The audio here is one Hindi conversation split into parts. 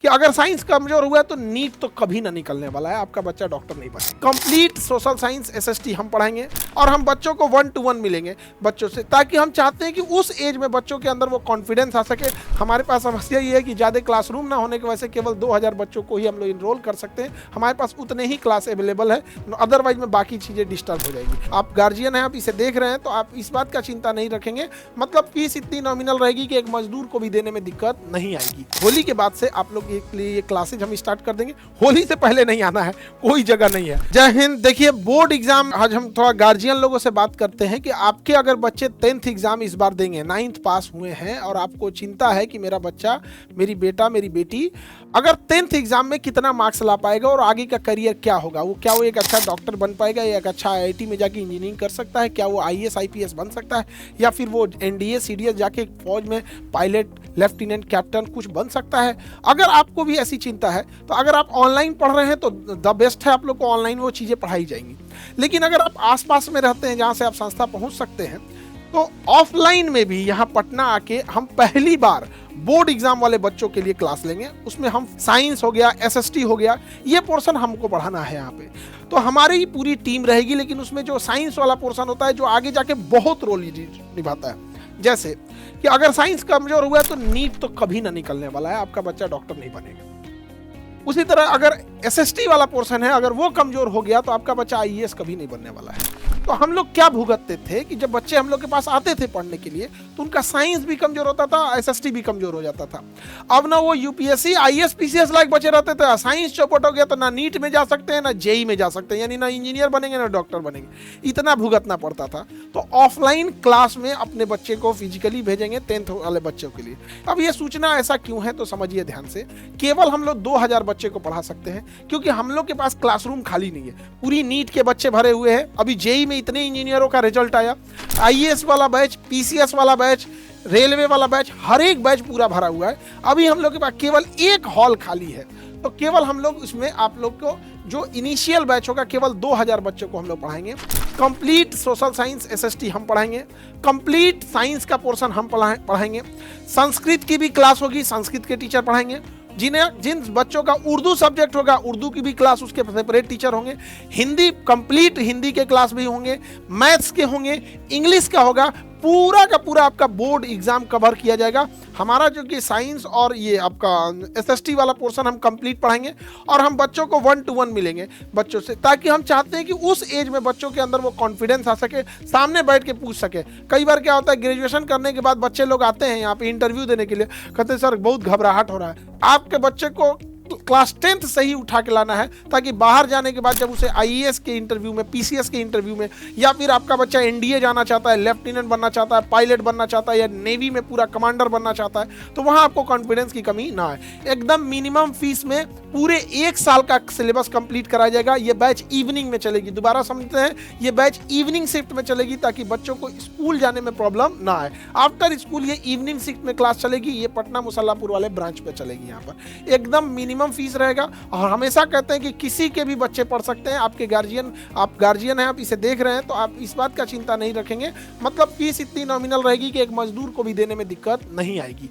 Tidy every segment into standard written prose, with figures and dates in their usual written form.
कि अगर साइंस कमजोर हुआ तो नीट तो कभी ना निकलने वाला है, आपका बच्चा डॉक्टर नहीं बने। कंप्लीट सोशल साइंस एसएसटी हम पढ़ाएंगे और हम बच्चों को 1-to-1 मिलेंगे बच्चों से, ताकि हम चाहते हैं कि उस एज में बच्चों के अंदर वो कॉन्फिडेंस आ सके। हमारे पास समस्या ये है कि ज़्यादा क्लासरूम ना होने की वजह से केवल 2000 बच्चों को ही हम लोग इनरोल कर सकते हैं, हमारे पास उतने ही क्लास अवेलेबल है, अदरवाइज में बाकी चीज़ें डिस्टर्ब हो जाएगी। आप गार्जियन हैं, आप इसे देख रहे हैं, तो आप इस बात का चिंता नहीं रखेंगे, मतलब फीस इतनी नॉमिनल रहेगी कि एक मजदूर को भी देने में दिक्कत नहीं आएगी। होली के बाद से आप लोग के लिए ये क्लासेज हम स्टार्ट कर देंगे, होली से पहले नहीं आना है, कोई जगह नहीं है। जय हिंद। देखिए बोर्ड एग्जाम, आज हम थोड़ा गार्जियन लोगों से बात करते हैं कि आपके अगर बच्चे 10th एग्जाम इस बार देंगे, 9th पास हुए हैं और आपको चिंता है कि मेरा बच्चा, मेरी बेटा, मेरी बेटी अगर 10th एग्जाम में कितना मार्क्स ला पाएगा और आगे का करियर क्या होगा, क्या वो एक अच्छा डॉक्टर बन पाएगा, या एक अच्छा आईआईटी में जाके इंजीनियरिंग कर सकता है, क्या वो आईएएस आईपीएस बन सकता है, या फिर वो एनडीए सीडीएस जाके फौज में पायलट, लेफ्टिनेंट, कैप्टन कुछ बन सकता है। अगर आपको भी ऐसी चिंता है तो अगर आप ऑनलाइन पढ़ रहे हैं तो द बेस्ट है, आप लोग को ऑनलाइन वो चीज़ें पढ़ाई जाएंगी। लेकिन अगर आप आसपास में रहते हैं जहाँ से आप संस्था पहुँच सकते हैं, तो ऑफलाइन में भी यहाँ पटना आके हम पहली बार बोर्ड एग्जाम वाले बच्चों के लिए क्लास लेंगे। उसमें हम साइंस हो गया, एसएसटी हो गया, ये पोर्शन हमको बढ़ाना है यहाँ पे। तो हमारी पूरी टीम रहेगी, लेकिन उसमें जो साइंस वाला पोर्शन होता है जो आगे जाके बहुत रोल निभाता है। जैसे कि अगर साइंस कमजोर हुआ तो नीट तो कभी ना निकलने वाला है, आपका बच्चा डॉक्टर नहीं बनेगा। उसी तरह अगर एसएसटी वाला पोर्शन है, अगर वो कमजोर हो गया तो आपका बच्चा आईएएस कभी नहीं बनने वाला है। तो हम लोग क्या भुगतते थे कि जब बच्चे हम लोग के पास आते थे पढ़ने के लिए तो उनका साइंस भी कमजोर होता था, एसएसटी भी कमजोर हो जाता था। अब ना वो यूपीएससी आईएएस पीसीएस लायक बचे रहते थे, साइंस चौपट हो गया तो ना नीट में जा सकते हैं, ना जेई में जा सकते हैं, यानी ना इंजीनियर बनेंगे ना डॉक्टर बनेंगे, इतना भुगतना पड़ता था। तो ऑफलाइन क्लास में अपने बच्चे को फिजिकली भेजेंगे 10th वाले बच्चों के लिए। अब ये सूचना ऐसा क्यों है तो समझिए ध्यान से, केवल हम लोग 2000 बच्चे को पढ़ा सकते हैं क्योंकि हम लोग के पास क्लासरूम खाली नहीं है। पूरी नीट के बच्चे भरे हुए हैं, अभी जेई में इतने इंजीनियरों का रिजल्ट आया, आईएएस वाला बैच, पीसीएस वाला बैच, रेलवे वाला बैच, हर एक बैच पूरा भरा हुआ है। अभी हम लोग के पास केवल एक हॉल खाली है, तो केवल हम लोग उसमें आप लोग को जो इनिशियल बैच होगा केवल 2000 बच्चों को हम लोग पढ़ाएंगे। कंप्लीट सोशल साइंस एसएसटी हम पढ़ाएंगे, कंप्लीट साइंस का पोर्शन हम पढ़ाएंगे, संस्कृत की भी क्लास होगी, संस्कृत के टीचर पढ़ाएंगे, जिन बच्चों का उर्दू सब्जेक्ट होगा उर्दू की भी क्लास, उसके सेपरेट टीचर होंगे, हिंदी कंप्लीट हिंदी के क्लास भी होंगे, मैथ्स के होंगे, इंग्लिश का होगा, पूरा का पूरा आपका बोर्ड एग्जाम कवर किया जाएगा। हमारा जो कि साइंस और ये आपका एसएसटी वाला पोर्शन हम कंप्लीट पढ़ाएंगे और हम बच्चों को 1-to-1 मिलेंगे बच्चों से, ताकि हम चाहते हैं कि उस एज में बच्चों के अंदर वो कॉन्फिडेंस आ सके, सामने बैठ के पूछ सके। कई बार क्या होता है, ग्रेजुएशन करने के बाद बच्चे लोग आते हैं यहाँ पे इंटरव्यू देने के लिए, कहते हैं सर बहुत घबराहट हो रहा है। आपके बच्चे को क्लास 10th से ही उठा के लाना है, ताकि बाहर जाने के बाद जब उसे आईएएस के इंटरव्यू में, पीसीएस के इंटरव्यू में, या फिर आपका बच्चा एनडीए जाना चाहता है, लेफ्टिनेंट बनना चाहता है, पायलट बनना चाहता है, या नेवी में पूरा कमांडर बनना चाहता है, तो वहां आपको कॉन्फिडेंस की कमी ना आए। एकदम मिनिमम फीस में पूरे 1 साल का सिलेबस कंप्लीट कराया जाएगा। ये बैच इवनिंग में चलेगी, दोबारा समझते हैं, ये बैच इवनिंग शिफ्ट में चलेगी ताकि बच्चों को स्कूल जाने में प्रॉब्लम ना आए। आफ्टर स्कूल ये इवनिंग शिफ्ट में क्लास चलेगी, ये पटना मुसल्लापुर वाले ब्रांच पे चलेगी। यहाँ पर एकदम मिनिमम फीस रहेगा और हमेशा कहते हैं कि किसी के भी बच्चे पढ़ सकते हैं। आपके गार्जियन, आप गार्जियन हैं, आप इसे देख रहे हैं, तो आप इस बात का चिंता नहीं रखेंगे, मतलब फीस इतनी नॉमिनल रहेगी कि एक मजदूर को भी देने में दिक्कत नहीं आएगी।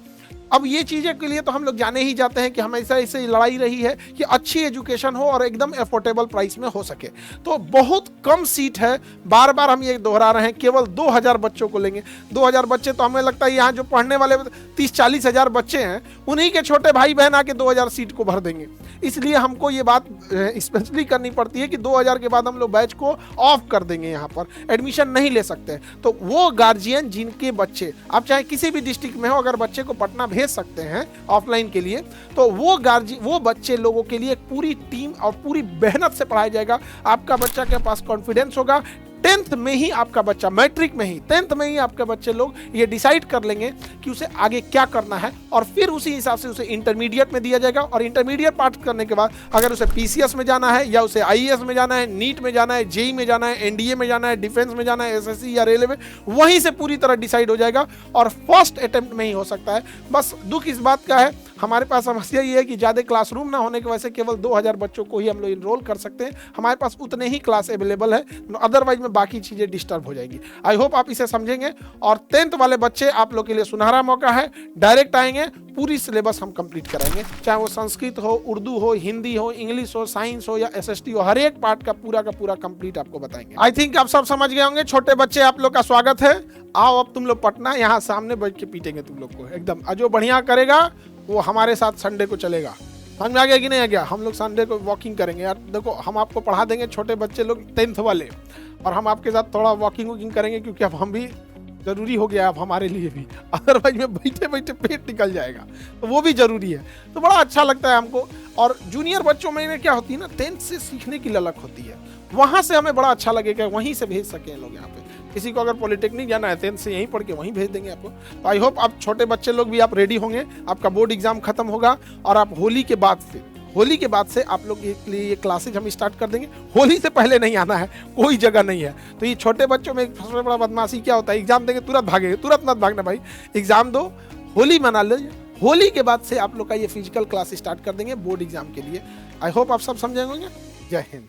अब ये चीज़ें के लिए तो हम लोग जाने ही जाते हैं कि हमेशा इससे लड़ाई रही है कि अच्छी एजुकेशन हो और एकदम अफोर्डेबल प्राइस में हो सके। तो बहुत कम सीट है, बार बार हम ये दोहरा रहे हैं, केवल 2000 बच्चों को लेंगे। 2000 बच्चे तो हमें लगता है यहाँ जो पढ़ने वाले 30-40 हज़ार बच्चे हैं, उन्हीं के छोटे भाई बहन आके 2000 सीट को भर देंगे। इसलिए हमको ये बात स्पेशली करनी पड़ती है कि 2000 के बाद हम लोग बैच को ऑफ कर देंगे, यहाँ पर एडमिशन नहीं ले सकते। तो वो गार्जियन जिनके बच्चे, आप चाहे किसी भी डिस्ट्रिक्ट में हो, अगर बच्चे को पटना भेज सकते हैं ऑफलाइन के लिए, तो वो बच्चे लोगों के लिए पूरी टीम और पूरी मेहनत से पढ़ाया जाएगा। आपका बच्चा के पास कॉन्फिडेंस होगा, 10th में ही आपका बच्चा, मैट्रिक में ही 10th में ही आपके बच्चे लोग ये डिसाइड कर लेंगे कि उसे आगे क्या करना है, और फिर उसी हिसाब से उसे इंटरमीडिएट में दिया जाएगा। और इंटरमीडिएट पास करने के बाद अगर उसे पीसीएस में जाना है, या उसे आईएएस में जाना है, नीट में जाना है, जेई में जाना है, एनडीए में जाना है, डिफेंस में जाना है, एसएससी या रेलवे में, वहीं से पूरी तरह डिसाइड हो जाएगा और फर्स्ट अटेम्प्ट में ही हो सकता है। बस दुख इस बात का है हमारे पास समस्या ये है कि ज़्यादा क्लासरूम ना होने की वजह से केवल 2000 बच्चों को ही हम लोग इनरोल कर सकते हैं। हमारे पास उतने ही क्लास अवेलेबल है, अदरवाइज में बाकी चीज़ें डिस्टर्ब हो जाएंगी। आई होप आप इसे समझेंगे। और 10th वाले बच्चे, आप लोग के लिए सुनहरा मौका है, डायरेक्ट आएंगे, पूरी सिलेबस हम कंप्लीट कराएंगे, चाहे वो संस्कृत हो, उर्दू हो, हिंदी हो, इंग्लिश हो, साइंस हो या SST हो, हर एक पार्ट का पूरा कंप्लीट आपको बताएंगे। आई थिंक आप सब समझ गए होंगे। छोटे बच्चे, आप लोग का स्वागत है। आओ अब तुम लोग पटना, यहाँ सामने बैठ के पीटेंगे तुम लोग को एकदम। जो बढ़िया करेगा वो हमारे साथ संडे को चलेगा। समझ में आ गया कि नहीं आ गया? हम लोग संडे को वॉकिंग करेंगे यार। देखो, हम आपको पढ़ा देंगे, छोटे बच्चे लोग 10th वाले, और हम आपके साथ थोड़ा वॉकिंग करेंगे, क्योंकि अब हम भी जरूरी हो गया अब हमारे लिए भी, अदरवाइज में बैठे बैठे पेट निकल जाएगा, तो वो भी जरूरी है। तो बड़ा अच्छा लगता है हमको। और जूनियर बच्चों में क्या होती है ना, 10th से सीखने की ललक होती है, वहाँ से हमें बड़ा अच्छा लगेगा, वहीं से भेज सकें लोग यहाँ पे। किसी को अगर पॉलिटेक्निक जाना है 10th से यहीं पढ़ के वहीं भेज देंगे आपको। तो आई होप आप छोटे बच्चे लोग भी आप रेडी होंगे। आपका बोर्ड एग्जाम खत्म होगा और आप होली के बाद से आप लोग के लिए ये क्लासेज हम स्टार्ट कर देंगे। होली से पहले नहीं आना है, कोई जगह नहीं है। तो ये छोटे बच्चों में सबसे बड़ा बदमाशी क्या होता है, एग्जाम देंगे तुरंत भागेंगे। तुरंत मत भागना भाई, एग्जाम दो, होली मना लीजिए, होली के बाद से आप लोग का ये फिजिकल क्लास स्टार्ट कर देंगे बोर्ड एग्जाम के लिए। आई होप आप सब समझेंगे। जय हिंद।